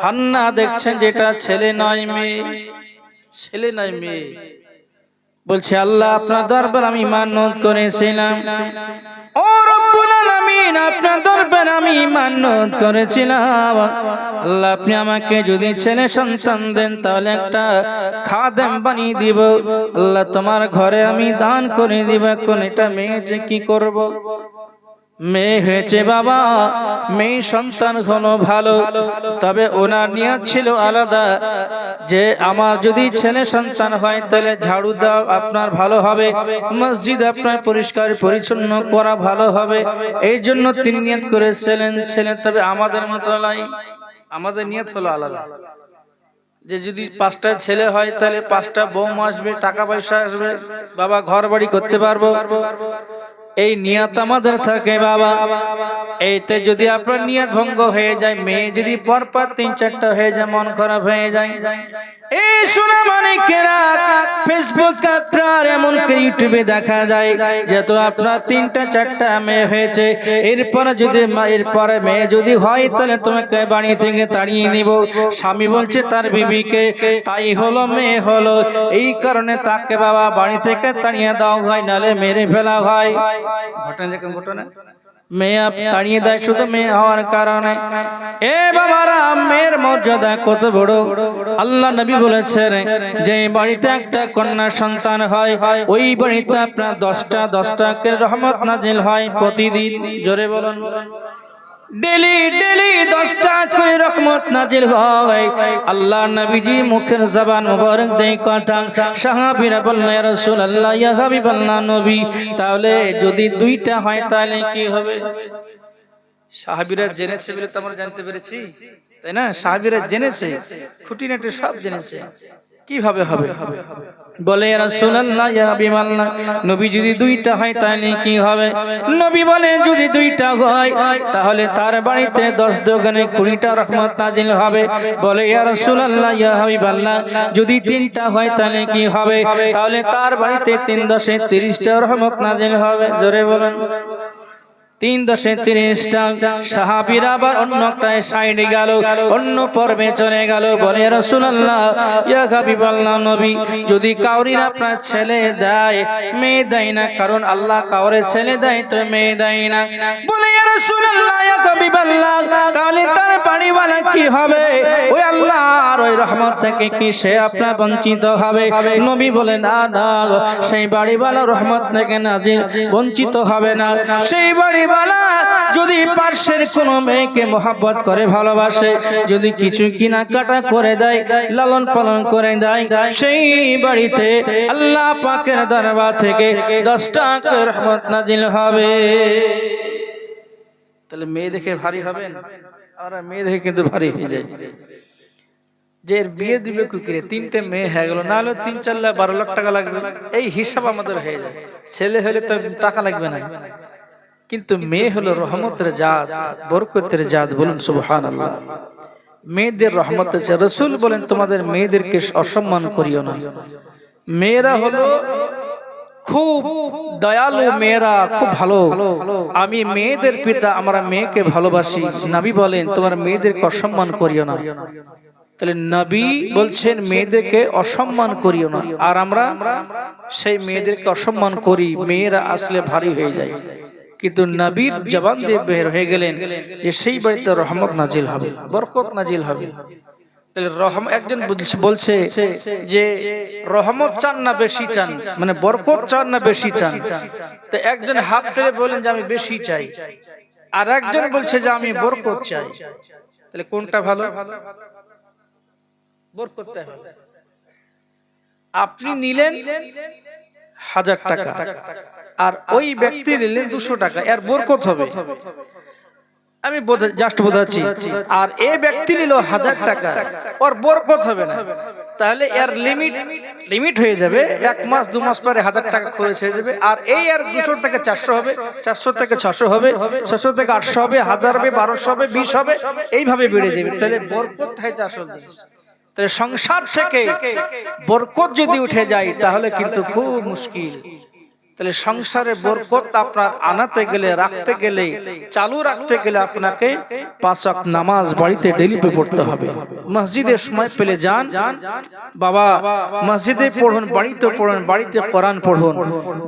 Hannah দেখছেন যেটা ছেলে নয় মেয়ে, ছেলে নয় মেয়ে। বলছে আল্লাহ আপনার দরবার আমি মান্নত করেছিলাম, ও রব্বুল আলামিন আপনার দরবার আমি মান্নত করেছিলাম, আল্লাহ আপনি আমাকে যদি ছেলে সন্তান দেন তাহলে একটা খাদেম বানিয়ে দিব, আল্লাহ তোমার ঘরে আমি দান করে দিব। এখন এটা মেয়ে যে কি করব? মেয়ে হয়েছে বাবা, মেয়ে সন্তান হলো ভালো, তবে ওনার নিয়ত ছিল আলাদা, যে আমার যদি ছেলে সন্তান হয় তাহলে ঝাড়ু দাও আপনার ভালো হবে, মসজিদ আপনার পরিষ্কার পরিচ্ছন্ন করা ভালো হবে। এই জন্য তিনি নিয়ত করেছিলেন ছেলে। তবে আমাদের মতো নয়, আমাদের নিয়ত হলো আলাদা, যে যদি 5টা ছেলে হয় তাহলে 5টা বৌমা আসবে, টাকা পয়সা আসবে, বাবা ঘর বাড়ি করতে পারবো, এই নিয়ত আমাদের থাকে বাবা। এইতে যদি আপনার নিয়ত ভঙ্গ হয়ে যায়, মেয়ে যদি পরপর 3-4টা হয়ে যায়, মন খারাপ হয়ে যায়। এই শোনা মানিকেরা, ফেসবুক আপনার এমন কি ইউটিউবে দেখা যায় যেহেতু আপনার 3টা-4টা মেয়ে হয়েছে, এরপরে মেয়ে যদি হয় তাহলে তোমাকে বাড়ি থেকে তাড়িয়ে নিব। স্বামী বলছে তার বিবিকে, তাই হলো মেয়ে হলো, এই কারণে তাকে বাবা বাড়ি থেকে তাড়িয়ে দেওয়া হয়, নালে মেরে ফেলা হয়। ঘটনা মেয়ে তাড়িয়ে দেয় শুধু মেয়ে হওয়ার কারণে। এ বাবারা, মেয়ের মর্যাদা কত বড়! আল্লাহ নবী বলেছেন যে বাড়িতে একটা কন্যা সন্তান হয়, ওই বাড়িতে আপনার 10টা করে রহমত নাজিল হয় প্রতিদিন। জোরে বলুন, ডেলি 10টা করে রহমত নাজিল হয়। আল্লাহ নবীজি মুখের জবান মুবারক দেই কথা, সাহাবীরা বললেন ইয়া রাসূলুল্লাহ, ইয়া হাবিবাল্লাহ নবী, তাহলে যদি 2টা হয় তাহলে কি হবে? সাহাবীরা জেনেছে বলে তো আমরা জানতে পেরেছি, তাই না? সাহাবীরা জেনেছে, খুঁটিনাটি সব জেনেছে, কিভাবে হবে? বলে ইয়া রাসূলুল্লাহ, ইয়া হাবিবাল্লাহ নবী, যদি 2টা হয় তাহলে কি হবে? নবী বলে যদি 2টা হয় তাহলে তার বাড়িতে 10 দোকানে 20টা রহমত নাজিল হবে। বলে ইয়া রাসূলুল্লাহ, ইয়া হাবিবাল্লাহ যদি 3টা হয় তাহলে কি হবে? তাহলে তার বাড়িতে 3 10 30টা রহমত নাজিল হবে। জোরে বলেন, 3 10 30টা। সাহাবীরা আবার অন্য একটা সাইডে গেল, অন্য পর্বে চলে গেল। বলে ইয়া রাসূলুল্লাহ, ইয়া হাবিবাল্লাহ নবী, যদি কাউরির আপনার ছেলে দেয়, মেয়ে দেয় না, কারণ আল্লাহ কাউরে ছেলে দেয় তো মেয়ে দেয় না। বলে ইয়া রাসূলুল্লাহ, ইয়া হাবিবাল্লাহ তাহলে তার বাড়িওয়ালা কি হবে? ওই আল্লাহর ওই রহমত থেকে কি সে আপনার বঞ্চিত হবে? নবী বলে না না, সেই বাড়িওয়ালা রহমত থেকে নাজিল বঞ্চিত হবে না। সেই বাড়িওয়ালা যদি পার্শ্বের কোনো মেয়েকে মহব্বত করে ভালোবাসে, যদি কিছু কেনাকাটা করে দেয়, লালন পালন করে দেয়, সেই বাড়িতে আল্লাহ পাকের দরবার থেকে 10টা রহমত নাজিল হবে। তাহলে মেয়ে দেখে ভারী হবেন, আর মেয়ে দেখে কিন্তু ভারী হয়ে যায়। যে বিয়ে দিবে কুকিরে 3টে মেয়ে হয়ে গেল, না হলে 3-4 লাখ 12 লাখ টাকা লাগবে, এই হিসাব আমাদের হয়ে যায়। ছেলে হলে তো টাকা লাগবে না, কিন্তু মেয়ে হলো রহমতের জাত, বরকতের জাত। বলুন সুবহানাল্লাহ। মেয়েদের রহমত আছে। রাসূল বলেন তোমাদের মেয়েদেরকে অসম্মান করিও না। মেয়েরা হলো খুব দয়ালু, মেয়েরা খুব ভালো। আমি মেয়েদের পিতা, আমরা মেয়েকে ভালোবাসি। নবী বলেন তোমার মেয়েদেরকে অসম্মান করিও না। তাহলে নবী বলছেন মেয়েদেরকে অসম্মান করিও না, আর আমরা সেই মেয়েদেরকে অসম্মান করি, মেয়েরা আসলে ভারী হয়ে যায়। কিন্তু নবীর জবান দিয়ে বের হয়ে গেলেন যে সেই বাড়িতে রহমত নাজিল হবে, বরকত নাজিল হবে। তাহলে একজন বলছে যে রহমত চান না বেশি চান, মানে বরকত চান না বেশি চান? তো একজন হাত ধরে বলেন যে আমি বেশি চাই, আর একজন বলছে যে আমি বরকত চাই। তাহলে কোনটা ভালো? বরকত হবে। আপনি নিলেন 1000 টাকা, আর ওই ব্যক্তি নিলেন 200 টাকা, এর বরকত হবে। আমি জাস্ট বোঝাচ্ছি। আর এই ব্যক্তি নিল 1000 টাকা, ওর বরকত হবে না। তাহলে এর লিমিট হয়ে যাবে, 1 মাস 2 মাস পরে 1000 টাকা খরচ হয়ে যাবে। আর এই আর 200 থেকে 400 হবে, 400 থেকে 600 হবে, 600 থেকে 800 হবে, 1000 হবে, 1200 হবে, 20 হবে, এইভাবে বেড়ে যাবে। তাহলে বরকত হয় আসল জিনিস। তাহলে সংসার থেকে বরকত যদি উঠে যায় তাহলে কিন্তু খুব মুশকিল। তাহলে সংসারে বরকত আপনার আনাতে গেলে, রাখতে গেলে, চালু রাখতে গেলে আপনাকে 5 ওয়াক্ত নামাজ বাড়িতে ডেইলি পড়তে হবে। মসজিদে সময় পেলে যান বাবা, মসজিদে পড়ুন, বাড়িতে পড়ুন, বাড়িতে কোরআন পড়ুন।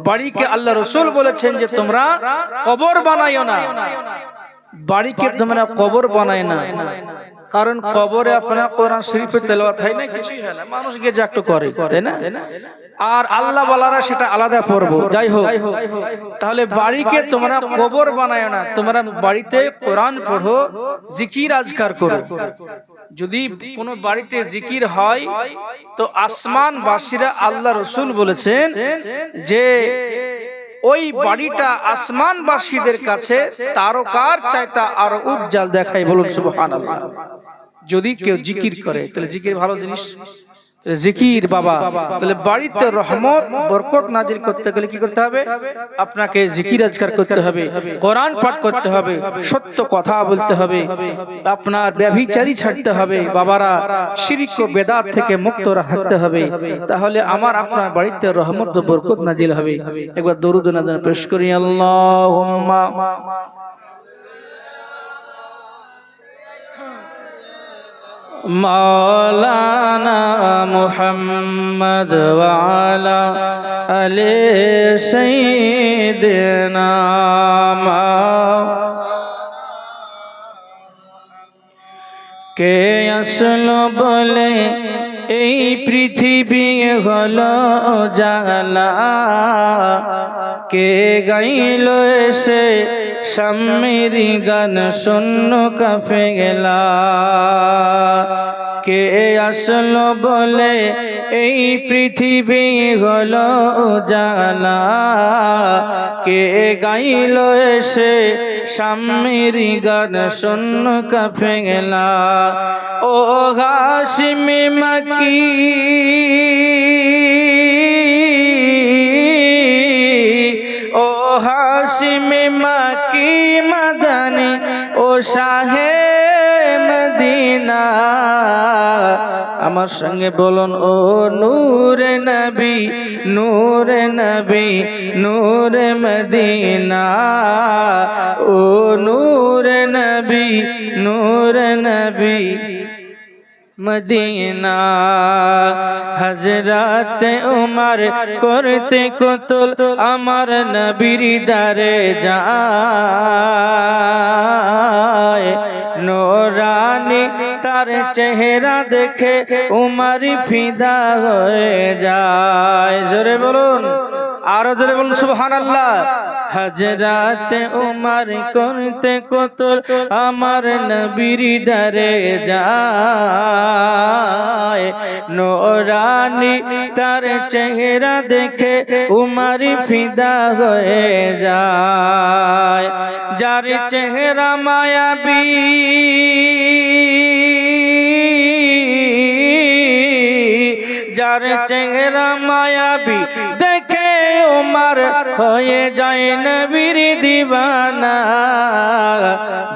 বাড়িকে আল্লাহ রাসূল বলেছেন যে তোমরা কবর বানাইও না, বাড়িকে তোমরা কবর বানায় না। কারণ কবরে আপনার কোরআন শরীফের তেলাওয়াত হয় না, কিছুই হয় না, মানুষ গিয়ে যা একটু করে, তাই না? আর আল্লাহ ওয়ালারা সেটা আলাদা পড়বো। যাই হোক, তাহলে বাড়িকে তোমরা কবর বানায় না, তোমরা বাড়িতে কোরআন পড়ো, জিকির আজকার করো। যদি কোনো বাড়িতে জিকির হয় তো আসমান বাসীরা, আল্লাহ রাসূল বলেছেন যে ওই বাড়িটা আসমানবাসীদের কাছে তারকার চাইতে আরো উজ্জ্বল দেখায়। বলুন সুবহানাল্লাহ। যদি কেউ জিকির করে, তাহলে জিকির ভালো জিনিস, জিকির বাবা। তাহলে বাড়িতে রহমত বরকত নাজিল করতে গেলে কি করতে হবে? আপনাকে জিকির আজকার করতে হবে, কোরআন পাঠ করতে হবে, সত্য কথা বলতে হবে, আপনার ব্যভিচারী ছাড়তে হবে বাবারা, শিরক ও বেদাত থেকে মুক্ত রাখতে হবে। তাহলে আমার আপনার বাড়িতে রহমত ও বরকত নাজিল হবে। একবার দরুদ ও নাজাত পেশ করি। আল্লাহুম্মা মাওলানা মুহাম্মদ ওয়া আলা আলি সাইয়্যিদিনা। কে আসলো বলে এই পৃথিবী হলো জালা, কে গাইল এসে শাম্মের গান শূন্য কাঁপে গেলা। কে আসলো বলে এই পৃথিবী হলো জালা, কে গাইল এসে শাম্মের গান শূন্য কাঁপে গেলা। ও হাশিমে মক্কি ও হাশিমে মক্কি মদনী ও শাহে মদিনা। আমার সঙ্গে বলুন, ও নূরে নবী, নূরে নবী, নূরে মদিনা। ও নূরে নবী, নূরে নবী মদিনা। হযরত উমর করতে কতল আমার নবীর দারে যায়, নূরানি তার চেহারা দেখে উমর ফিদা হয়ে যায়। জোরে বলুন, আরো জোরে বলুন সুবহানাল্লাহ। হযরত উমর করতে কতল আমার নবীর দারে যায়, নূরানি তার চেহারা দেখে উমর ফিদা হয়ে যায়। যার চেহারা মায়াবী, যার চেহারা মায়াবী দেখে উমর হয়ে যায় নবীর দিওয়ানা।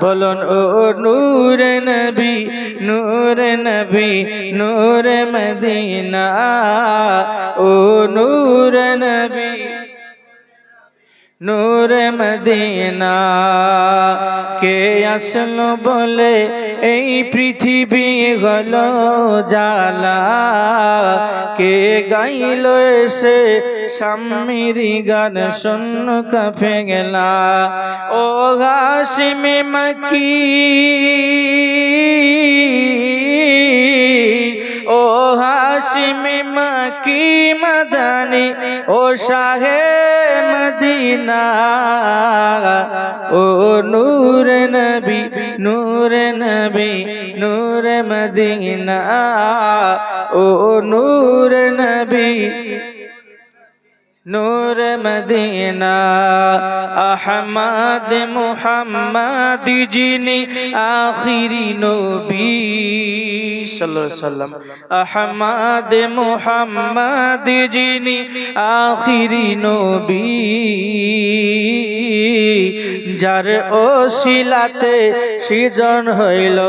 বলুন, ও নূরে নবী, নূরে নবী, নূরে মদিনা। ও নূরে নবী, নূরে মদিনা। কে আসলো বলে এই পৃথিবী হলো জালা, কে গাইল এসে শাম্মের গান শূন্য কাঁপে গেলা। ও হাশিমে মক্কি ও হাশিমে মক্কি মদনী ও শাহে মদিনা। ও নূরে নবী, নূরে নবী, নূরে মদিনা। ও নূরে নবী, নূর মদিনা। আহমদ মুহাম্মদ যিনি আখিরি নবী সাল্লাল্লাহু আলাইহি ওয়াসাল্লাম, আহমদ মুহাম্মদ যিনি আখিরি নবী, যার ওসিলাতে সৃজন হইল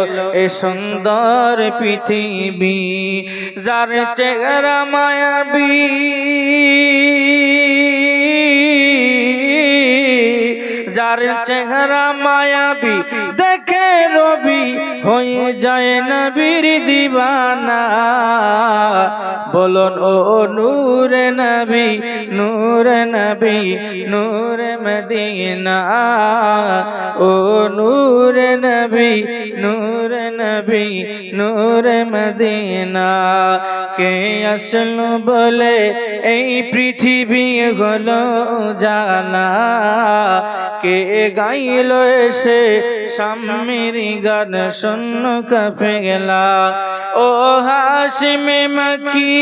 এ সুন্দর পৃথিবী। যার চেহারা মায়াবী, যার চেহারা মায়াবী দেখে রবি হয়ে যায় নবীর দিবানা। বলুন ও নূরে নবী, নূরে নবী, নূরে মদিনা। ও নূরে নবী, নূরে নবী, নূরে মদিনা। কে আসলো বলে এই পৃথিবী হলো জানা, কে গাইল এসে সাম্যের গান শূন্য কাঁপে গেলা। ও হাশিমে মক্কি,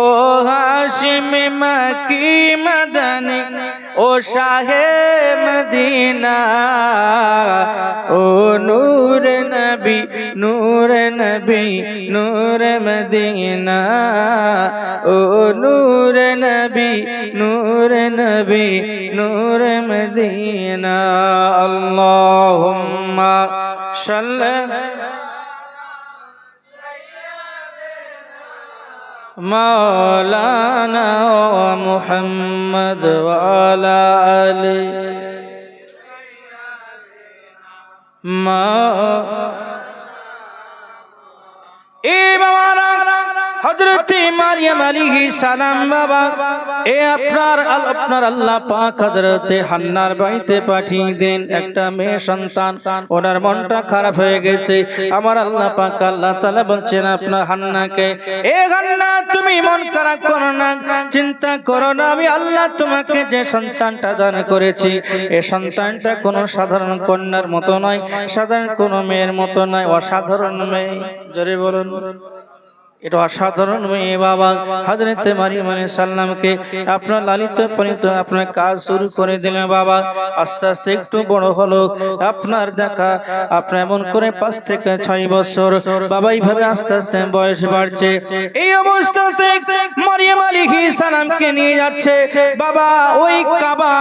ও হাশিমে মক্কি মদনী, ও শাহে মদিনা। ও নূরে নবী, নূরে নবী, নূরে মদিনা। ও নূরে নবী, নূরে নবী, নূরে মদিনা। আল্লাহুম্মা সাল্লি মাওলানা মুহাম্মদ ওয়া আলা আলি মা। এ বাবারা, হযরত মারইয়াম আলাইহিস সালাম বাবা, এ আপনার আল্লাহ পাক হযরত হান্নার বাড়িতে পাঠিয়ে দেন একটা মেয়ে সন্তান। ওনার মনটা খারাপ হয়ে গেছে। আমার আল্লাহ পাক আল্লাহ তাআলা বলছেন আপনার হান্নাকে, এ হান্না তুমি মন খারাপ করো না, চিন্তা করো না, আমি আল্লাহ তোমাকে যে সন্তানটা দান করেছি এই সন্তানটা কোনো সাধারণ কন্যার মতো নয়, সাধারণ কোনো মেয়ের মতো নয়, অসাধারণ মেয়ে। জোরে বলুন, এটা অসাধারণ মেয়ে বাবা। হযরত মারইয়াম আলাইহিস সালামকে আপনার লালিত পালিত আপনার কাজ শুরু করে দিলেন বাবা। আস্তে আস্তে একটু বড় হলো, আপনার দেখা আপনার এমন করে 5 থেকে 6 বছর বাবা এইভাবে আস্তে আস্তে বয়স বাড়ছে। এই অবস্থাতে মারইয়াম আলাইহিস সালামকে নিয়ে যাচ্ছে বাবা ওই কাবা,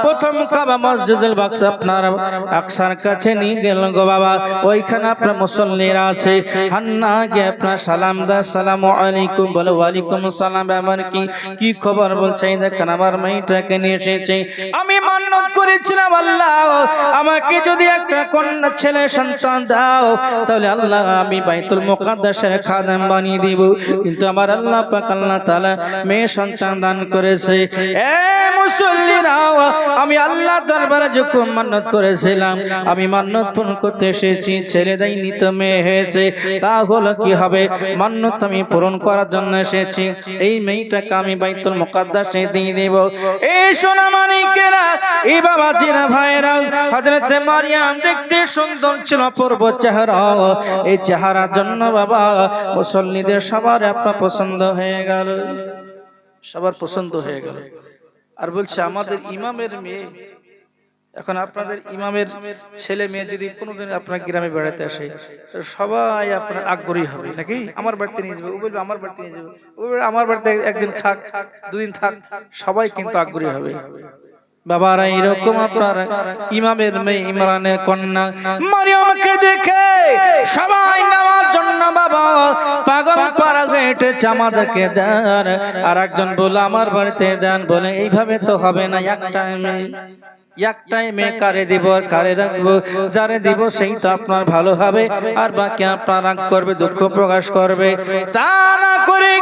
প্রথম কাবা মসজিদুল আকসা আপনার আকসার কাছে নিয়ে গেল গো বাবা। ওইখানে আপনার মুসল্লিরা আছে। হান্না গিয়ে আপনার সালাম, আসসালামু আলাইকুম বলে। ওয়ালাইকুম আসসালাম। আমার কি খবর? বলছে দেখেন আমার মেয়েটাকে নিয়ে এসেছে, আমি মান্নত করেছিলাম আল্লাহ আমাকে যদি একটা কন্যা ছেলে সন্তান দাও তাহলে আল্লাহ আমি বাইতুল মুকাদ্দাসের খাদেম বানিয়ে দিব, কিন্তু আমার আল্লাহ পাক আল্লাহ তাআলা মেয়ে সন্তান দান করেছে। এ মুসল্লিরা, আমি আল্লাহ দরবারে যখন মান্নত করেছিলাম আমি মান্নত পূরণ করতে এসেছি, ছেলে দেয়নি তো মেয়ে হয়েছে, তা হলো কি হবে? মান্নত আমি পূরণ করার জন্য এসেছি, এই মেয়েটাকে আমি বাইতুল মুকাদ্দাসে দিয়ে দেব। এই সোনা মানিকেরা, এই বাবাজিরা ভাইরা, হযরত মারইয়াম দেখতে সুন্দর ছিল, অপূর্ব চেহারা। এই চেহারার জন্য বাবা মুসল্লিদের সবার আপনার পছন্দ হয়ে গেল, সবার পছন্দ হয়ে গেল। আর বলছে আমাদের ইমামের মেয়ে, এখন আপনাদের ইমামের ছেলে মেয়ে যদি কোনোদিন আপনার গ্রামে বেড়াতে আসে সবাই আপনার আগ্রহী হবে নাকি, আমার বাড়িতে নিয়ে যাবে, ও বলবে আমার বাড়িতে নিয়ে যাবে, ও বলবে আমার বাড়িতে একদিন থাক, দুদিন থাক, সবাই কিন্তু আগ্রহী হবে। বাবারা এরকম আপনার ইমামের মেয়ে ইমরানের কন্যা মারইয়ামকে দেখে সবাই নেওয়ার জন্য বাবা পাগল পারা হেঁটেছে, আমাদেরকে দেন। আর একজন বলে আমার বাড়িতে দেন, বলে এইভাবে তো হবে না, একটাই মেয়ে কারে দিব আর কারে রাখবো? যারে দিব সেই তো আপনার ভালো হবে, আর বাকি আপনার রাগ করবে, দুঃখ প্রকাশ করবে। তা না করে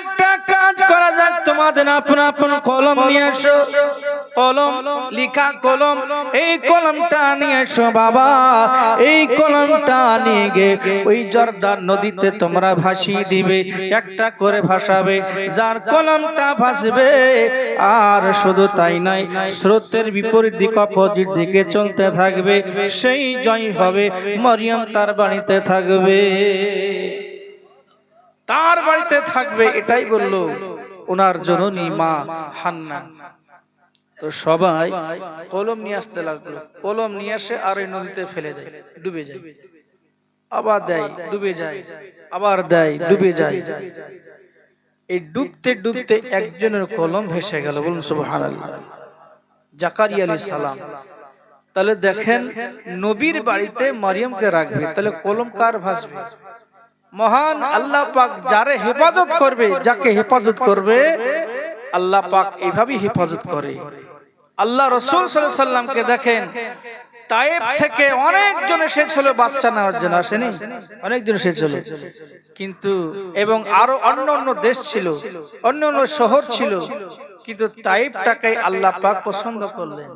একটা কাজ করা যাক, তোমাদের আপন আপন কলম নিয়ে এসো, কলম লিখা কলম, এই কলমটা নিয়ে এসো বাবা। এই কলমটা নিয়ে গিয়ে ওই জর্দার নদীতে তোমরা ভাসিয়ে দিবে, একটা করে ভাসাবে, যার কলমটা ভাসবে আর শুধু তাই নয় স্রোতের বিপরীত দিক অপোজিট দিকে চলতে থাকবে, সেই জয় হবে। মারইয়াম তার বাড়িতে থাকবে, তার বাড়িতে থাকবে, এটাই বললো ওনার জননী মা হান্না। তো সবাই কলম নিয়ে আসতে লাগলো, কলম নিয়ে আসে আর এই নদীতে ফেলে দেয়, ডুবে যায়, আবার দেয়, ডুবে যায়, আবার দেয়, ডুবে যায়। এই ডুবতে ডুবতে একজনের কলম ভেসে গেল, বলুন সুবহানাল্লাহ। জাকারিয়া আলাইহিস সালাম। তাহলে দেখেন নবীর বাড়িতে মারইয়ামকে রাখবে, তাহলে কলম কার ভাসবে? মহান আল্লাহ পাক যারে হেফাজত করবে, যাকে হেফাজত করবে আল্লাহ পাক এইভাবেই হেফাজত করে। আল্লাহ রাসূল সাল্লাল্লাহু আলাইহি সাল্লামকে দেখেন, তায়েফ থেকে অনেকজন এসেছিল বাচ্চা নেওয়ার জন্য, আসেনি? অনেকজন এসেছিল, কিন্তু এবং আরো অন্য অন্য দেশ ছিল, অন্য অন্য শহর ছিল, কিন্তু তায়েফটাকে আল্লাহ পাক পছন্দ করলেন।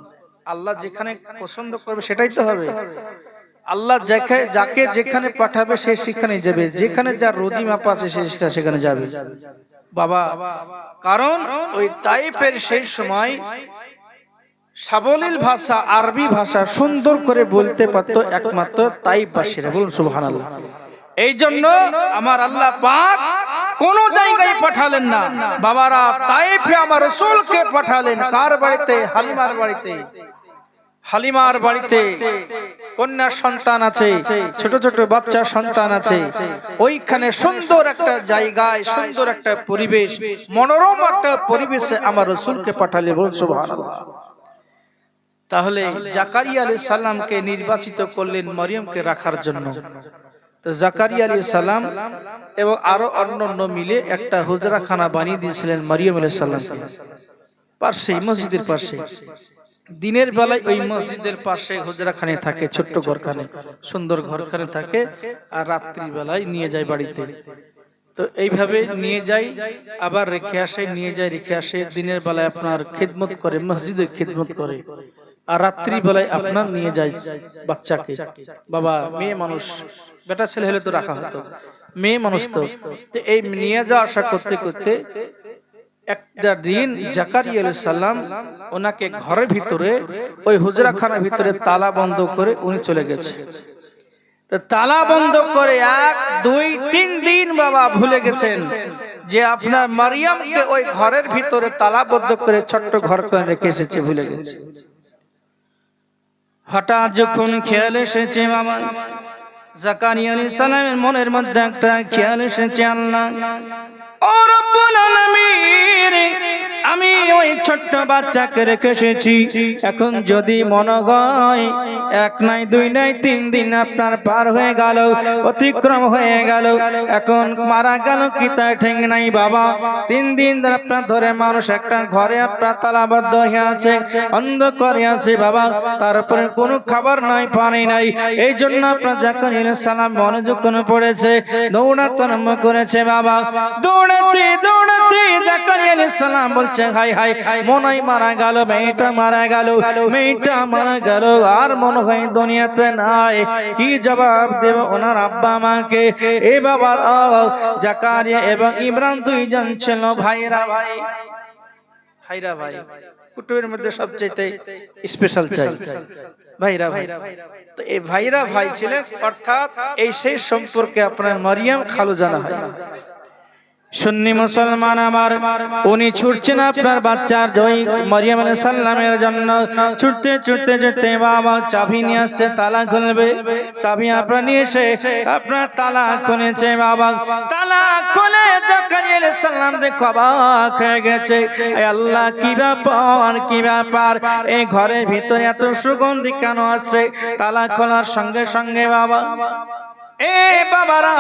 আল্লাহ যেখানে পছন্দ করবে সেটাই তো হবে। আল্লাহ যাকে যেখানে পাঠাবে সে সেখানে যাবে, যেখানে যার রুজি মাপা আছে সে সেখানে যাবে বাবা। কারণ ওই তায়েফের সেই সময় সাবলীল ভাষা, আরবি ভাষা সুন্দর করে বলতে পারত একমাত্র তায়েফবাসীরা। বলুন সুবহানাল্লাহ। এই জন্য আমার আল্লাহ পাক কোন জায়গায় পাঠালেন না বাবারা, তায়েফে আমার রাসূলকে পাঠালেন। কার বাড়িতে? হালিমার বাড়িতে। হালিমার বাড়িতে কন্যা সন্তান আছে, ছোট ছোট বাচ্চা সন্তান আছে। ওইখানে সুন্দর একটা জায়গায়, সুন্দর একটা পরিবেশ, মনোরম একটা পরিবেশে আমার রাসূলকে পাঠালেন। বলুন সুবহানাল্লাহ। তাহলে জাকারিয়া আলাইহিস সালামকে নির্বাচিত করলেন মরিয়মকে রাখার জন্য। তো জাকারিয়া আলাইহিস সালাম এবং আরো অন্যান্য মিলে একটা হুজরাখানা বানিয়ে দিয়েছিলেন মরিয়ম আলাইহিস সালামকে, পাশে, মসজিদের পাশে। দিনের বেলায় ওই মসজিদের পাশে হুজরাখানে থাকে, ছোট্ট ঘরখানে, সুন্দর ঘরখানে থাকে, আর রাত্রি বেলায় নিয়ে যায় বাড়িতে। তো এইভাবে নিয়ে যাই, আবার রেখে আসে, নিয়ে যায় রেখে আসে। দিনের বেলায় আপনার খিদমত করে, মসজিদে খিদমত করে, আর রাত্রি বেলায় আপনার নিয়ে যায় বাচ্চাকে। বাবা মেয়ে মানুষ, বেটা ছেলে হলে তো রাখা হতো, মেয়ে মানুষ তো। এই নিয়ে যাওয়া আসা করতে করতে একটা দিন জাকারিয়া আলাইহিস সালাম ওনাকে ঘরের ভিতরে, ওই হুজরাখানার ভিতরে তালা বন্ধ করে উনি চলে গেছে। তো তালা বন্ধ করে 1, 2, 3 দিন বাবা ভুলে গেছেন যে আপনার মারিয়ামকে ওই ঘরের ভিতরে তালাবদ্ধ করে ছোট্ট ঘর করে রেখে এসেছে, ভুলে গেছে। হঠাৎ যখন খেয়াল এসেছে মামা জাকারিয়া আলাইহিস সালামের মনের মধ্যে একটা খেয়াল এসেছে, আল্লাহ ও রব্বুল আলামিন, আমি ওই ছোট্ট বাচ্চাকে রেখে এসেছি। এখন যদি মনে হয় 1 নাই 2 নাই 3 দিন আপনার পার হয়ে গেল, অতিক্রম হয়ে গেল, এখন মারা গেল কি তার ঠিক নাই বাবা। 3 দিন আপনার ধরে মানুষ একটা ঘরে আপনার তালাবদ্ধ হয়ে আছে, অন্ধকারে আছে বাবা, তারপরে কোনো খাবার নাই, পানি নাই। এই জন্য আপনার জাকারিয়া আলাইহিস সালাম মনোযোগ করে পড়েছে, দৌড়াতে আরম্ভ করেছে বাবা। দৌড়াতে দৌড়াতে জাকারিয়া আলাইহিস সালাম বলছে, হাই হাই, মনে হয় মারা গেল, মেয়েটা মারা গেল, মেয়েটা মারা গেল, আর মনে হয় দুনিয়াতে নাই। কি জবাব দেব ওনার আব্বা মাকে? এ বাবা জাকারিয়া এবং ইমরান দুইজন ছিল ভাইরা ভাই, ভাইরা ভাই, কুটুমের মধ্যে সবচেয়ে স্পেশাল চাই ভাইরা ভাই। তো এই ভাইরা ভাই ছিলেন, অর্থাৎ এই সেই সম্পর্কে আপনার মারিয়াম খালু জানা হয়। সুন্নি মুসলমান আমার, উনি ছুটছেন আপনার বাচ্চার ওই মারিয়াম আলাইহিস সালামের জন্য। ছুটতে ছুটতে ছুটতে বাবা চাবি নিয়ে আসছে, তালা খুলবে। চাবি আপনার নিয়ে এসে আপনার তালা খুলেছে বাবা। তালা খুলে জাকারিয়া আলাইহিস সালাম দেখো অবাক হয়ে গেছে, আল্লাহ কি ব্যাপার, কি ব্যাপার, এই ঘরের ভিতরে এত সুগন্ধি কেন আসছে? তালা খোলার সঙ্গে সঙ্গে বাবা, এ বাবারা,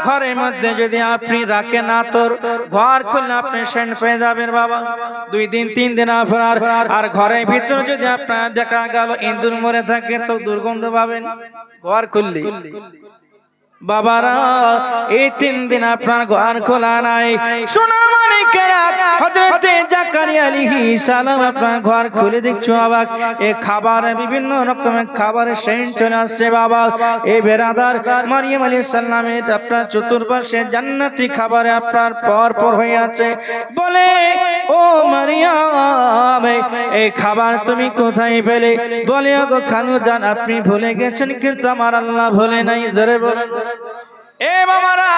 ঘরের মধ্যে যদি আপনি রাখেন না, তোর ঘর খুললে আপনি সেন্ট পেয়ে যাবেন বাবা। 2 দিন 3 দিন আপনার, আর ঘরের ভিতরে যদি আপনার দেখা গেল ইঁদুর মরে থাকে তো দুর্গন্ধ পাবেন ঘর খুললে বাবারা। এই 3 দিন আপনার ঘর খোলা নাই। সোনা মানিকেরা, হযরতে জাকারিয়া আলাইহিস সালাম আপনার ঘর খুলে দেখছো অবাক, এই খাবারে বিভিন্ন রকমের খাবারের সেন্ট চলে আসছে বাবা। এই বেরাদার মারিয়াম আলাইহিস সালামের আপনার চতুর্পাশে জান্নাতি খাবারে আপনার পর হয়ে আছে। বলে, ও মারিয়াম, এই খাবার তুমি কোথায় পেলে? বলে, ওগো খালু জান, আপনি ভুলে গেছেন কিন্তু আমার আল্লাহ ভুলে নাই। জোরে বলেন। এ বাবারা,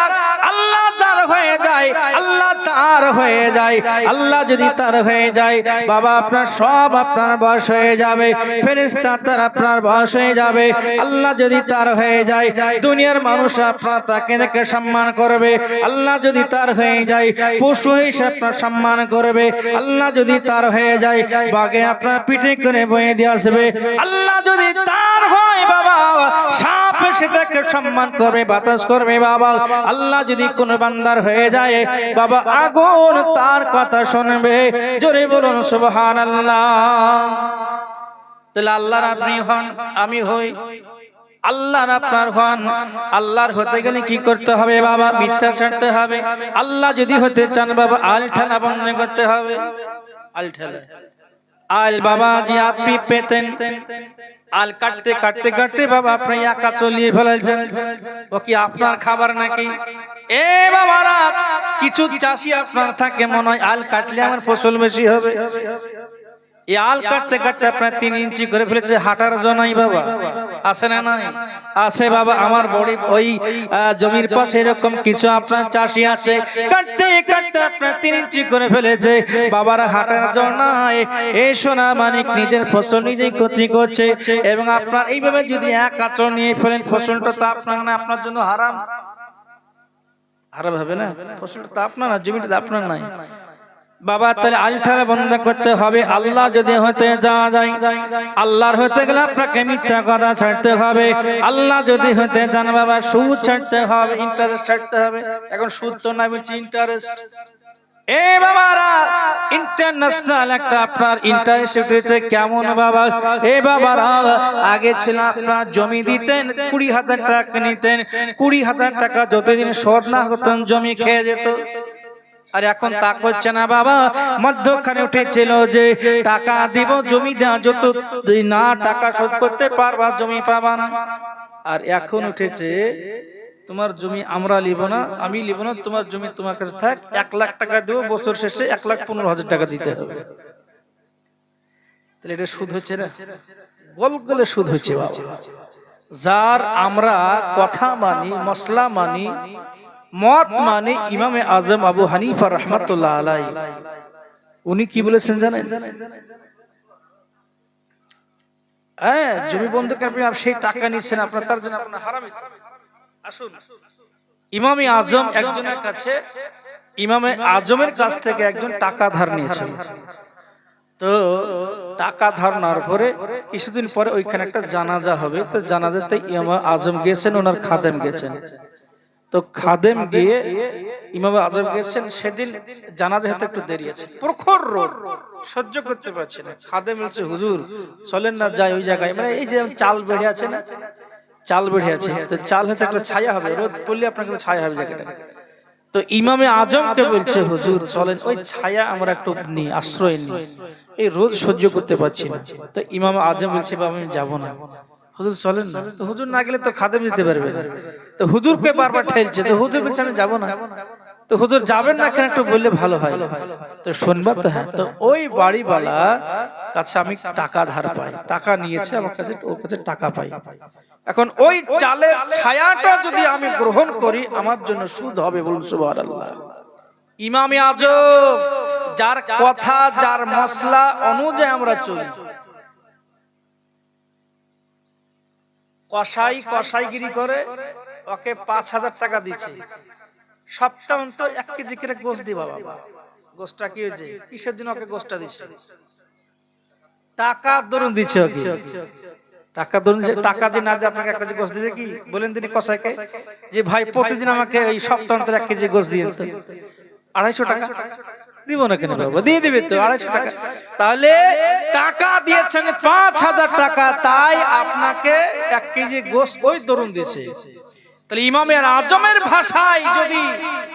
আল্লাহ যার হয়ে যায়, আল্লাহ তার হয়ে যায়। আল্লাহ যদি তার হয়ে যায় বাবা, আপনার সব আপনার বশ হয়ে যাবে, ফেরেশতা তার আপনার বশ হয়ে যাবে। আল্লাহ যদি তার হয়ে যায়, দুনিয়ার মানুষ আপনার তাকে দেখে সম্মান করবে। আল্লাহ যদি তার হয়ে যায়, পশু এসে আপনার সম্মান করবে। আল্লাহ যদি তার হয়ে যায়, বাগে আপনার পিঠে করে বয়ে দিয়ে আসবে। আল্লাহ যদি তার হয় বাবা, সাপ খুশি তাকে সম্মান করবে, বাতাস করবে বাবা। আল্লাহ যদি কোন বান্দার হয়ে যায় বাবা, আগুন তার কথা শুনবে। জোরে বলুন সুবহানাল্লাহ। তাহলে আল্লাহর আপনি হন, আমি হই, আল্লাহর আপনার হন। আল্লাহর হতে গেলে কি করতে হবে বাবা? মিথ্যা ছাড়তে হবে। আল্লাহ যদি হতে চান বাবা, আল ঠেলা বন্ধ করতে হবে। আল ঠেলা, আল বাবা জি আপনি পেতেন, আল কাটতে কাটতে কাটতে বাবা আপনি একা চলিয়ে ফেলেছেন। ও কি আপনার খাবার নাকি? এ বাবারা, কিছু চাষি আপনার থাকে মনে হয় আল কাটলে আমার ফসল বেশি হবে। এই আল কাটতে কাটতে আপনার 3 ইঞ্চি করে ফেলেছে, হাঁটার জন্যই বাবা। আছে না নাই? আছে বাবা। আমার বড়ি ওই জমির পাশে এরকম কিছু আপনার চাষি আছে, কাটতে কাটতে আপনার 3 ইঞ্চি করে ফেলেছে বাবার হাঁটার জন্য। এই সোনা মানিক নিজের ফসল নিজেই ক্ষতি করছে। এবং আপনার এইভাবে যদি এক আচরণ নিয়ে ফেলেন, ফসলটা তো আপনার না, আপনার জন্য হারাম। হারাম হবে না? ফসলটা তো আপনার না, জমিটা তো আপনার নাই বাবা। তাহলে আলঠারা বন্ধ করতে হবে। আল্লাহ যদি হতে যাওয়া যায়, আল্লাহর হতে গেলে আপনাকে মিথ্যা কথা ছাড়তে হবে। আল্লাহ যদি হতে যান বাবা, সুদ ছাড়তে হবে, ইন্টারেস্ট ছাড়তে হবে। এখন সুদ তো না, বলছি ইন্টারেস্ট। এ বাবারা, ইন্টারন্যাশনাল একটা আপনার ইন্টারেস্ট উঠেছে। কেমন বাবা? এ বাবারা, আগে ছিল আপনার জমি দিতেন, 20,000 টাকা নিতেন, 20,000 টাকা যতদিন শোধ না হতেন জমি খেয়ে যেত। আর এখন তা করছে না বাবা। মধ্যখানে উঠেছিল যে টাকা দিব, জমি দেওয়া, যত না টাকা শোধ করতে পারবা জমি পাবা না। আর এখন উঠেছে তোমার জমি আমরা লিব না, আমি লিব না, তোমার জমি তোমার কাছে থাক, 1 লাখ টাকা দেবো, বছর শেষে 1,15,000 টাকা দিতে হবে। তাহলে এটা সুদ হচ্ছে না? বললে সুদ হচ্ছে বাবা। যার আমরা কথা মানি, মসলা মানি, মত মানে ইমামে আজম আবু হানিফা রাহমাতুল্লাহ আলাইহি, উনি কি বলেছেন জানেন? হ্যাঁ, জমি বন্ধকে আপনি সেই টাকা নিছেন, আপনার তার জন্য আপনার হারাম। আসুন, ইমামে আজম একজনের কাছে, ইমামে আজমের কাছ থেকে একজন টাকা ধার নিয়েছিল। তো টাকা ধার নেওয়ার পরে কিছুদিন পরে ওইখানে একটা জানাজা হবে। তো জানাজাতে ইমামে আজম গেছেন, ওনার খাদেম গেছেন। তো খাদেম গিয়ে ইমাম আজম গেছেন, সেদিন জানাজা হতে একটু দেরি আছে, প্রখর রোদ, সহ্য করতে পারছে না। খাদেম বলছে, হুজুর চলেন না যাই ওই জায়গায়, মানে এই যে চাল বেড়ে আছে না, চাল বেড়ে আছে, তো চাল হতে একটা ছায়া হবে, রোদ পড়লে আপনার কিন্তু ছায়া হবে জায়গাটা। তো ইমামে আজমকে বলছে, হুজুর চলেন ওই ছায়া আমরা একটু নিই, আশ্রয় নিই, এই রোদ সহ্য করতে পারছি না। তো ইমাম আজম বলছে, বাবা আমি যাবো না। হুজুর চলেন না। তো হুজুর না গেলে তো খাদেম যেতে পারবে না। তো হুজুরকে বারবার ঠেলছে, তো হুজুর বলছে আমি যাবো না। তো হুজুর যাবেন না কেন, একটু বললে ভালো হয়। তো শুনবা তো? হ্যাঁ। তো ওই বাড়িওয়ালা কাছে আমি টাকা ধার পাই, টাকা নিয়েছে আমার কাছে, ওর কাছে টাকা পাই। এখন ওই চালের ছায়াটা যদি আমি গ্রহণ করি, আমার জন্য সুদ হবে। বলুন সুবহানাল্লাহ। ইমামে আজম, যার কথা যার মসলা অনুযায়ী আমরা চলি। কসাই কসাইগিরি করে, ওকে 5,000 টাকা দিচ্ছে, সপ্তাহ অন্তর 1 কেজি করে গোশত দিবা। বাবা গোশতটা কি হয়েছে, কিসের জন্য ওকে গোশতটা দিচ্ছে? টাকা দরুন দিচ্ছে ওকে, টাকা দরুন। টাকা যে না দিয়ে আপনাকে 1 কেজি গোশত দিবে কি? বলেন তিনি কসাইকে যে ভাই প্রতিদিন আমাকে এই সপ্তাহ অন্তর 1 কেজি গোশত দিন, তো 250 টাকা দিব না কেন বাবা? দিয়ে দিবে তো 250 টাকা। তাহলে টাকা দিয়েছেন 5,000 টাকা, তাই আপনাকে 1 কেজি গোশত ওই দরুন দিচ্ছে। তাহলে ইমামে আজমের ভাষায় যদি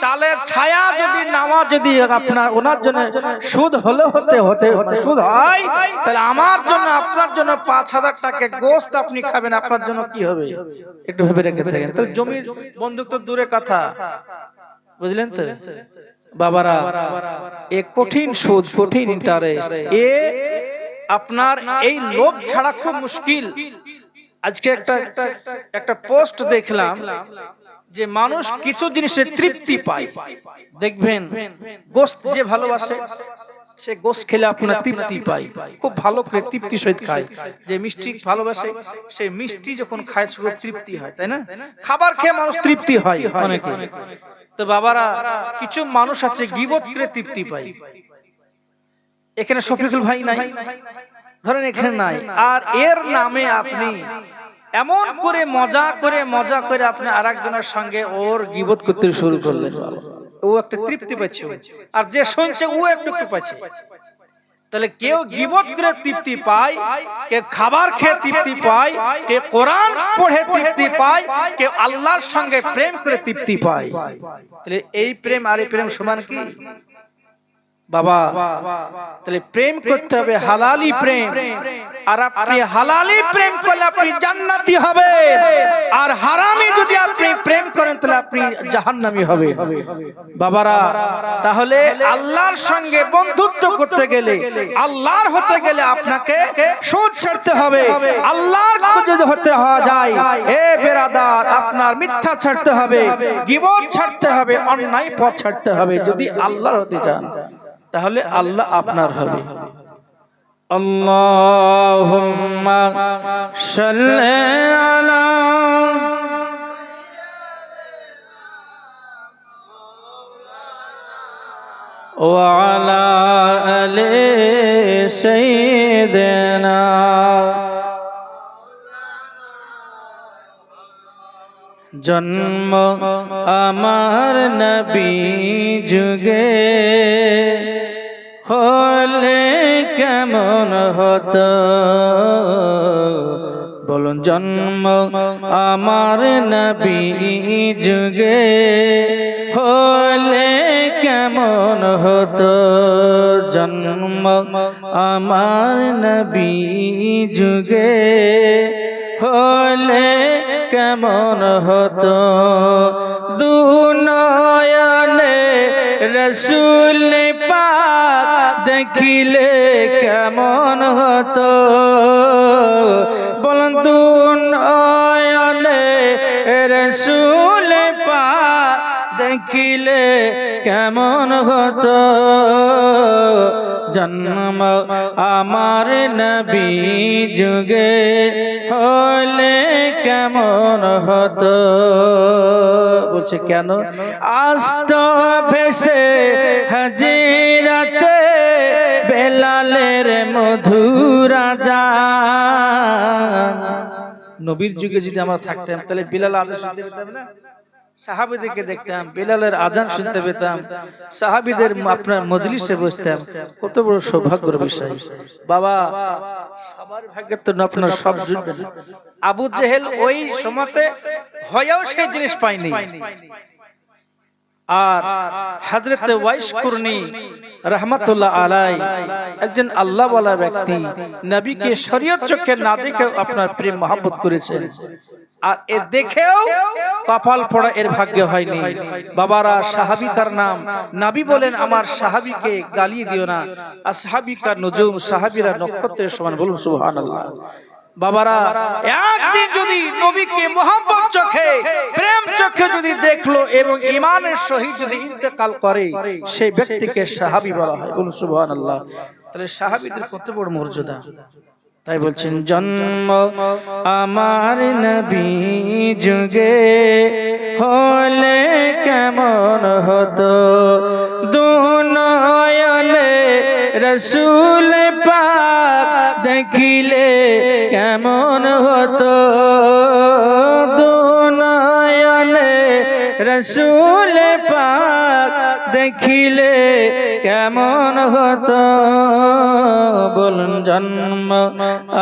চালের ছায়া যদি নামা যদি আপনার ওনার জন্য সুদ হলে হতে হতে সুদ হয়, তাহলে আমার জন্য আপনার জন্য 5,000 টাকা গোশত আপনি খাবেন, আপনার জন্য কি হবে? একটু ভেবে রেখে থাকেন। তাহলে জমির বন্ধুক তো দূরে কথা, বুঝলেন তো বাবারা? এ কঠিন সুদ, কঠিন ইন্টারেস্ট, এ আপনার এই লোভ ছাড়া খুব মুশকিল। আজকে একটা পোস্ট দেখলাম যে মানুষ কিছু জিনিসে তৃপ্তি পায়। দেখবেন গোশত যে ভালোবাসে সে গোশত খেলে আপনার তৃপ্তি পায়, খুব ভালো করে তৃপ্তি সহিত খায়। যে মিষ্টি ভালোবাসে সে মিষ্টি যখন খায় খুব তৃপ্তি হয়, তাই না? খাবার খেয়ে মানুষ তৃপ্তি হয় অনেকে। তো বাবারা, কিছু মানুষ আছে গীবত করে তৃপ্তি পায়। এখানে শফিকুল ভাই নাই, ধরেন এখানে নাই, আর এর নামে আপনি এমন করে মজা করে আপনি আরেকজনের সঙ্গে ওর গীবত করতে শুরু করলেন, বাবা ও একটা তৃপ্তি পাচ্ছে, আর যে শুনছে ও একটু পাচ্ছে। তাহলে কেউ গীবত করে তৃপ্তি পায়, কেউ খাবার খেয়ে তৃপ্তি পায়, কেউ কোরআন পড়ে তৃপ্তি পায়, কেউ আল্লাহর সঙ্গে প্রেম করে তৃপ্তি পায়। তাহলে এই প্রেম আর এই প্রেম সমান কি বাবা? তাহলে প্রেম করতে হবে হালালি প্রেম, আর আপনি হালালি প্রেম করলে আপনি জান্নাতি হবে, আর হারামি যদি আপনি প্রেম করেন তাহলে আপনি জাহান্নামী হবে বাবারা। তাহলে আল্লাহর সঙ্গে বন্ধুত্ব করতে গেলে, আল্লাহর হতে গেলে আপনাকে সুদ ছাড়তে হবে। আল্লাহর যদি হতে হওয়া যায় এ বেরাদার, আপনার মিথ্যা ছাড়তে হবে, গীবত ছাড়তে হবে, অন্যায় পথ ছাড়তে হবে। যদি আল্লাহর হতে চান তাহলে আল্লাহ আপনার হবে। আল্লাহুম্মা সাল্লি আলা ওয়া আলা আলি সাইয়্যিদিনা। জন্ম আমার নবী যুগে হলে কেমন হতো, বলুন জন্ম আমার নবী যুগে হলে কেমন হতো, জন্ম আমার নবী যুগে হলে কেমন হতো। দুনয়নে রসুল পাক দেখিলে কেমন হতো, বলুন দুনয়নে রসুল পাক দেখিলে কেমন হতো, জন্ম আমার নবী যুগে হলে কেমন হতো। বলছে কেন? আস্ত ভেসে হাজিরাতে বেলালের মধুর আযান। নবীর যুগে যদি আমরা থাকতাম তাহলে বিলাল আযান শুনতে পেতাম না, সাহাবীদেরকে দেখতাম, বিলালের আযান শুনতে পেতাম, সাহাবীদের আপনার মজলিসে বসতাম। কত বড় সৌভাগ্যের বিষয় বাবা। সবার ভাগ্যে তো আপনার সব জুটবে না। আবু জেহেল ওই সময়তে হয়েও সেই জিনিস পায়নি, আর হযরত ওয়াইস কুরনি রাহমাতুল্লাহ আলাই একজন আল্লাহওয়ালা ব্যক্তি, নবীকে শরীয়ত চোখে না দেখে আপনার প্রেম মহব্বত করেছেন, আর এ দেখেও কপাল পড়া এর ভাগ্য হয়নি। বাবারা, সাহাবীকার নাম, নবী বলেন আমার সাহাবীকে গালিয়ে দিও না, আসহাবিকা নুজুম, সাহাবীরা নক্ষত্রের সমান, বলুন সুবহানাল্লাহ। বাবারা, একদিন যদি নবীকে মহব্বত চোখে, প্রেম চোখে যদি দেখলো এবং ঈমানের সহিত যদি ইন্তেকাল করে, সেই ব্যক্তিকে সাহাবী বলা হয়, বলুন সুবহানাল্লাহ। তাহলে সাহাবীদের কত বড় মর্যাদা। তাই বলছেন জন্ম আমার নবী যুগে হলে কেমন হতো, দুনয়নে রসুল পাক দেখিলে কেমন হতো, দুনয়নে রসুল পাক দেখিলে কেমন হতো, বলুন জন্ম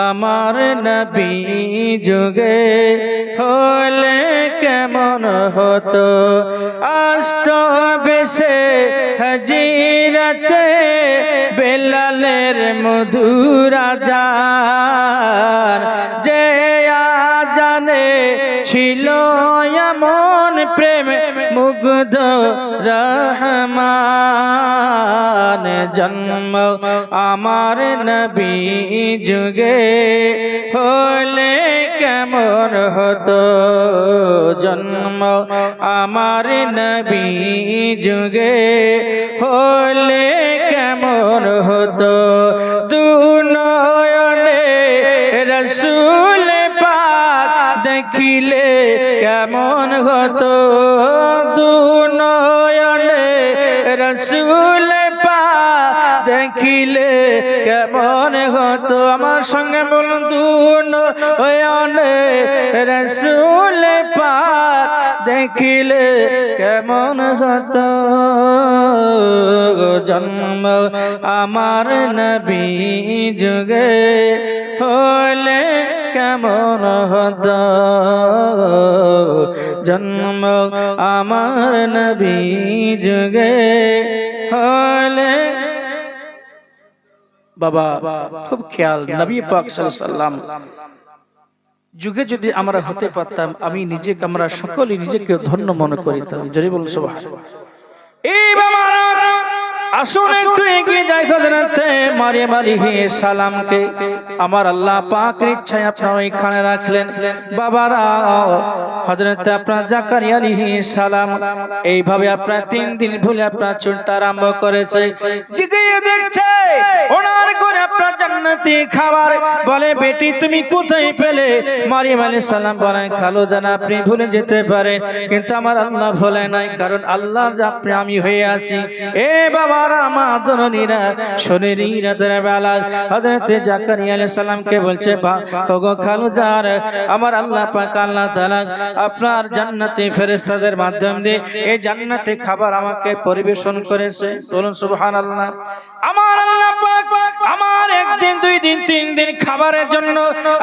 আমার নবী যুগে হলে কেমন হতো। আস্ত বেশে হাজিরাতে বেলালের মধুর আযান, যে আযানে ছিল এমন প্রেম মুগ্ধ রহমান, জন্ম আমার নবী যুগে হলে কেমন হতো, জন্ম আমার নবী যুগে হলে কেমন হতো, দুনয়নে রসুল পাক দেখিলে কেমন হতো, দুনয়নে রসুল পাক দেখিলে কেমন হতো, আমার সঙ্গে বলুন নয়নে রসুল পাক দেখিলে কেমন হতো, জন্ম আমার নবী যুগে হলে কেমন হতো, জন্ম আমার নবী যুগে হলে। বাবা খুব খেয়াল, নবী পাক সাল্লাল্লাহু আলাইহি ওয়াসাল্লাম যুগে যদি আমরা হতে পারতাম, আমি নিজেকে, আমরা সকলেই নিজেকে ধন্য মনে করিতাম। জোরে বলুন সুবহানাল্লাহ। এই বাবারা আসুন একটু এগিয়ে যাই হযরতে মারিয়াম আলাইহিস সালামকে আমার আল্লাহ পাকের ইচ্ছায় আপনারা এখানে রাখলেন। বাবারা হযরতে আপনার জাকারিয়া আলাইহিস সালাম এইভাবে আপনার 3 দিন ভুলে আপনার চলতে আরম্ভ করেছে, জিগিয়ে দেখছে ওনার ঘরে আপনার জান্নাতি খাবার। বলে বেটি তুমি কোথায় পেলে? মারিয়াম আলাইহিস সালাম বলেন খালো জান আপনি ভুলে যেতে পারেন, কিন্তু আমার আল্লাহ ভুলে নাই, কারণ আল্লাহ আপনি আমি হয়ে আছি। এ বাবারা মা জননীরা শোনেনি রাতের বেলা হযরতে জাকারিয়া আলাইহিস সালামকে বলছে গো খালু জান আমার আল্লাহ পাক আল্লাহ তাআলা আপনার জান্নাতি ফেরেশতাদের মাধ্যম দিয়ে এই জান্নাতি খাবার আমাকে পরিবেশন করেছে। বলুন সুবহানাল্লাহ। আমার আল্লাহ পাক আমার 1 দিন 2 দিন 3 দিন খাবারের জন্য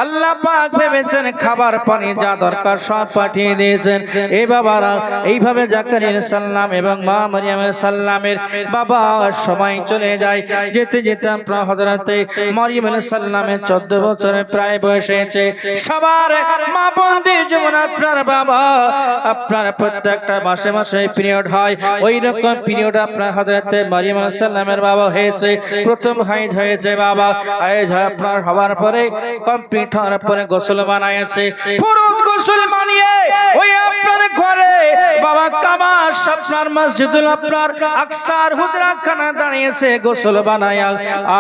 আল্লাহ পাক ভেবেছেন খাবার পানি যা দরকার সব পাঠিয়ে দিয়েছেন। এই বাবারা এইভাবে জাকারিয়া আলাইহিস সালাম এবং মা মারিয়াম আলাইহিস সালামের বাবা সময় চলে যায়, যেতে যেতে আপনার হযরতে মারিয়াম আলাইহিস সালামের 14 বছরের প্রায় বয়স হয়েছে। সবার মা বোনদের যেমন আপনার বাবা আপনার প্রত্যেকটা মাসে মাসে পিরিয়ড হয়, ওই রকম পিরিয়ড আপনার হযরতে মারিয়াম আলাইহিস সালামের বাবা হয়েছে। প্রথম হাইজ হয়েছে বাবা, হাইজ হয় আপনার হওয়ার পরে কমপ্লিট হওয়ার পরে গোসল বানাইছে। ফরজ গোসল বানিয়ে ওই আপনার ঘরে বাবা কামাস আপনার মসজিদুল আপনার আকসার হুজরা খানা দাঁড়িয়েছে গোসল বানায়া,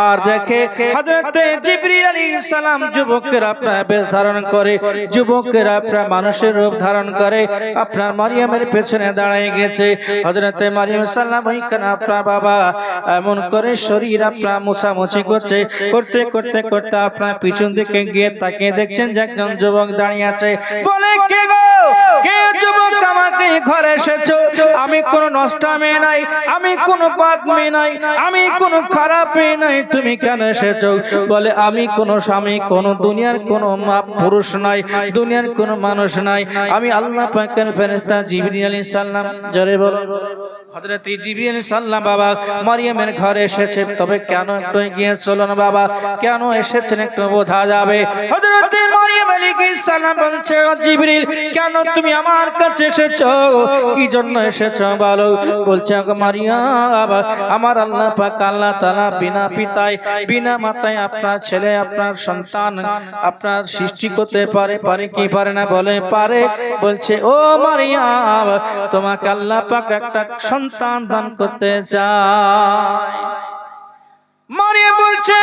আর দেখে হযরতে জিবরিল আলাইহিস সালাম যুবকের আপনার বেশ ধারণ করে, যুবকের আপনার মানুষের রূপ ধারণ করে আপনার মারিয়ামের পেছনে দাঁড়িয়ে গেছে। হযরতে মারিয়াম সালাম ওইখানে আপনার বাবা এমন করে শরীর আপনার মোছামুছি করছে, করতে করতে করতে আপনার পিছন দিকে গিয়ে তাকিয়ে দেখছেন যে একজন যুবক দাঁড়িয়ে আছে। বলে কে গো, কে যুবক আমাকে ঘরে এসেছো? আমি কোন নষ্ট মেয়ে নাই, আমি কোন পাপ মেয়ে নাই, আমি কোন খারাপ মেয়ে নাই, তুমি কেন এসেছো? বলে আমি কোন স্বামী, কোন দুনিয়ার কোন পুরুষ নাই, দুনিয়ার কোন মানুষ নাই, আমি আল্লাহ পাকের ফেরেশতা জিবরিল আলাইহিস সালাম। জোরে বলো। হযরতে জিবরিল আলাইহিস সালাম বাবা মারিয়ামের ঘরে এসেছে, তবে কেন একটু এগিয়ে চলুন বাবা, কেন এসেছেন একটু বোঝা যাবে। হযরতে মারিয়াম আলাইহিস সালাম বলছে জিবরিল কেন তুমি আমার কাছে এসেছো, কি জন্য এসেছো বলো? বলছে গো মারিয়াম আমার আল্লাহ পাক আল্লাহ তাআলা বিনা পিতায় বিনা মাতায় আপনার ছেলে আপনার সন্তান আপনার সৃষ্টি করতে পারে, পারে কি পারে না? বলে পারে। বলছে ও মারিয়াম তোমাকে আল্লাহ পাক একটা সন্তান দান করতে চায়। মারিয়াম বলছে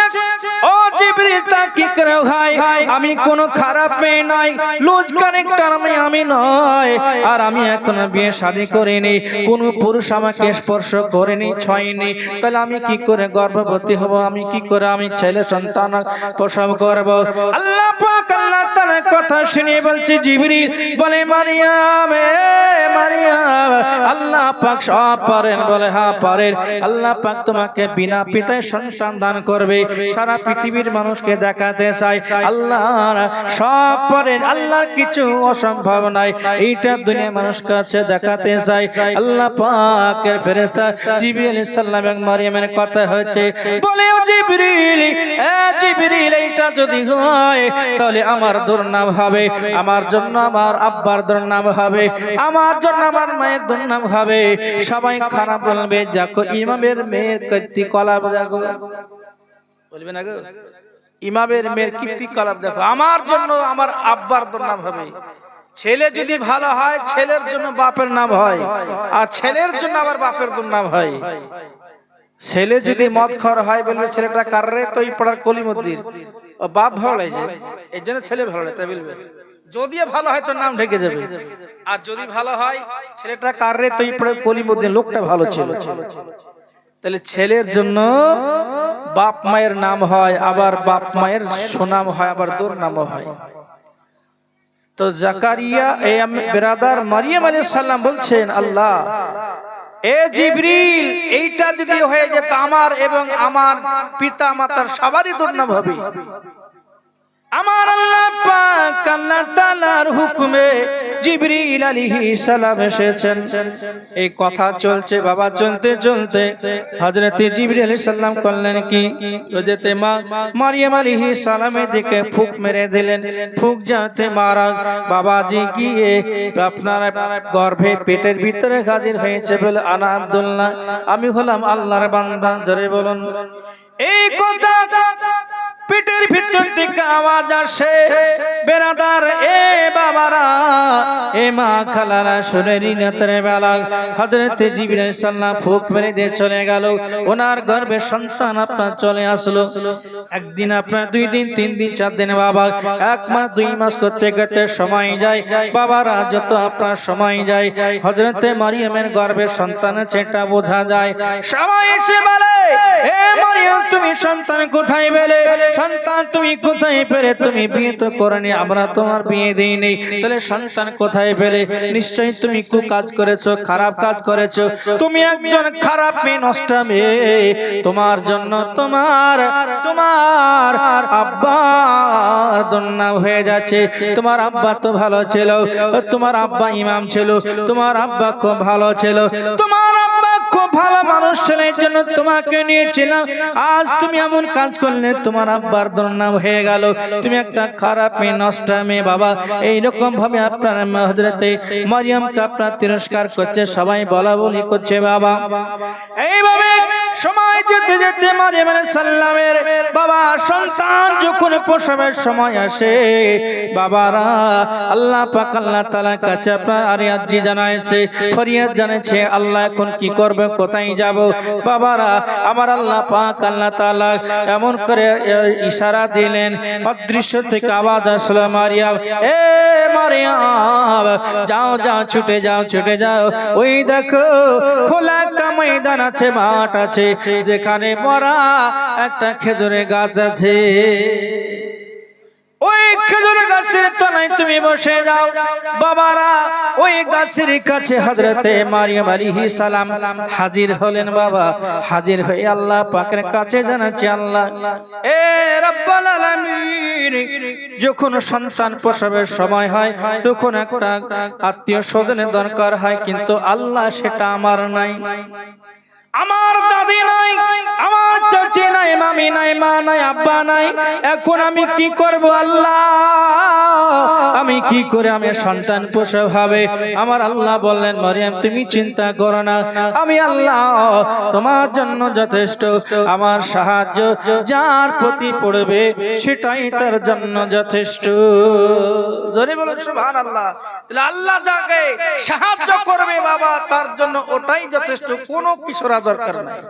ও জিবরিল তা কি করে হয়? আমি কোনো খারাপ মেয়ে নই, লুজ কানেক্টর আমি নয়, আর আমি এখনো বিয়ে শাদী করিনি, কোন পুরুষ আমাকে স্পর্শ করেনি, ছয়নি, তাহলে আমি কি করে গর্ভবতী হব? আমি কি করে আমি ছেলে সন্তান প্রসব করব? আল্লাহ পাক আল্লাহ তাআলা কথা শুনে বলছে জিবরিল বলে মারিয়াম মারিয়াম আল্লাহ পাক সব পারেন। বলে হ্যাঁ পারেন। আল্লাহ পাক তোমাকে বিনা পিতায় সন্তান দান করবে। সারা পৃথিবীর মানুষকে দেখাতে চাই আল্লাহ সব পারেন, আল্লাহর কিছু অসম্ভব নাই, এইটা দুনিয়ার মানুষ কাছে দেখাতে চাই। আল্লাহ পাকের ফেরেশতা জিবরিল আলাইহিস সালাম এবং মারিয়ামের কথা হচ্ছে। বলে ও জিবরিল জিবরিল এইটা যদি হয় তাহলে আমার দুর্নাম হবে, আমার জন্য আমার আব্বার দুর্নাম হবে, আমার জন্য আমার মায়ের দুর্নাম হবে, সবাই খারাপ বলবে। দেখো ইমামের মেয়ের কীর্তিকলাপ দেখো, বলবে না গো ইমামের মেয়ের কীর্তিকলাপ দেখো, আমার জন্য আমার আব্বার দুর্নাম হবে। ছেলে যদি ভালো হয় ছেলের জন্য বাপের নাম হয়, আর ছেলের জন্য আবার বাপের দুর্নাম হয়। ছেলে যদি মদখর হয় বলবে ছেলেটা কার রে? তো এই পাড়ার কলিমদ্দির, ও বাপ ভালো লাগছে এই জন্য ছেলে ভালো লাগে তাই বলবে। যদি ভালো হয় তোর নাম ঢেকে যাবে, আর যদি ভালো হয় ছেলেটা কার রে তুই কলিমুদ্দিন, লোকটা ভালো ছিল। তাহলে ছেলের জন্য বাপ মায়ের নাম হয়, আবার বাপ মায়ের সুনাম হয়, আবার দুর্নামও হয়। তো জাকারিয়া বিরাদার মারিয়াম আলাইহিস সালাম বলছেন, আল্লাহ এ জিবরিল, এইটা যদি হয়ে যেত আমার এবং আমার পিতা মাতার সবারই দুর্নাম হবে। আমার আল্লাহ পাক আল্লাহ তাআলার হুকুমে জিবরিল আলাইহিস সালাম এসেছেন। এই কথা চলছে বাবা, চলতে চলতে হযরত জিবরিল আলাইহিস সালাম করলেন কি, হযরত মা মারিয়াম আলাইহিস সালামের দিকে ফুঁক মেরে দিলেন। ফুঁক যাতে মারা বাবাজি গিয়ে আপনার গর্ভে পেটের ভিতরে হাজির হয়েছে বলে, আনা আব্দুল্লাহ, আমি হলাম আল্লাহর বান্দা। জোরে বলুন। এই কথা পেটের ভিতর থেকে আওয়াজ আসে, বেরাদার এ বাবারা, এ মা খালারা, শুনে রাতের বেলা হযরত জিবরিল আলাইহিস সালাম ফুঁক মেরে দিয়ে চলে গেল। ওনার গর্ভে সন্তান আপনার চলে আসলো। একদিন আপনার, 2 দিন, 3 দিন, 4 দিন, বাবা 1 মাস 2 মাস করতে করতে সময় যায়। বাবারা যত আপনার সময় যায়, হযরত মারিয়ামের গর্ভে সন্তান আছে এটা বোঝা যায়। সবাই এসে বলে, এ মারিয়াম, তুমি সন্তান কোথায় পেলে? সন্তান তুমি কোথায় পেলে? তুমি বিয়ে তো করনি, আমরা তোমার বিয়ে দেইনি, তাহলে সন্তান কোথায় পেলে? নিশ্চয়ই তুমি কাজ করেছো, খারাপ কাজ করেছো, তুমি একজন খারাপ মেয়ে, নষ্টা মেয়ে। তোমার জন্য তোমার আব্বার দুর্নাম হয়ে যাচ্ছে। তোমার আব্বা তো ভালো ছিল, তোমার আব্বা ইমাম ছিল, তোমার আব্বা খুব ভালো ছিল, তোমার আব্বা খুব ভালো মানুষ ছিল, এই জন্য তোমাকে নিয়েছিলাম। আজ তুমি এমন কাজ করলে, তোমার আব্বার দুর্নাম হয়ে গেল, তুমি একটা খারাপ মেয়ে, নষ্টা মেয়ে। বাবা এইরকম ভাবে আপনার হযরত মারিয়ামকে আপনার তিরস্কার করছে, সবাই বলা বলি করছে। বাবা এইভাবে সময় যেতে যেতে মারিয়াম আলাইহিস সালামের বাবা সন্তান যখন প্রসবের সময় আসে, বাবারা আল্লাহ পাক আল্লাহ তাআলার কাছে আপনার আরজি জানাইছে, ফরিয়াদ জানাইছে, আল্লাহ এখন কি করবে, কোথায় যাব? বাবারা আমার আল্লাহ পাক আল্লাহ তাআলা এমন করে ইশারা দিলেন, অদৃশ্য থেকে আওয়াজ আসলো, মারিয়াম, এ মারিয়াম, যাও যাও, ছুটে যাও, ছুটে যাও। ওই দেখো খোলা একটা ময়দান আছে, মাঠ আছে, যেখানে বড় একটা খেজুরের গাছ আছে। ওই খেজুরের গাছের তলায় তুমি বসে যাও। বাবারা ওই গাছের কাছে হযরতে মারিয়াম আলাইহিস সালাম হাজির হলেন। বাবা হাজির হয়ে আল্লাহ পাকের কাছে জানাচ্ছে, আল্লাহ এ রব্বুল আলামিন, যখন সন্তান প্রসবের সময় হয় তখন একটা আত্মীয় স্বজনের দরকার হয়, কিন্তু আল্লাহ সেটা আমার নাই, আমার দাদি নাই, আমার চাচি নাই, মামি নাই, মা নাই, আব্বা নাই। এখন আমি কি করব আল্লাহ? আমি কি করে আমি সন্তান প্রসব হবে? আমার আল্লাহ বললেন, মারিয়াম তুমি চিন্তা করো না, আমি আল্লাহ তোমার জন্য যথেষ্ট। আমার সাহায্য যার প্রতি পড়বে সেটাই তার জন্য যথেষ্ট। জোরে বলুন সুবহানাল্লাহ। তাহলে আল্লাহ যাকে সাহায্য করবে বাবা, তার জন্য ওটাই যথেষ্ট, কোনো কিছুর দরকার নাই।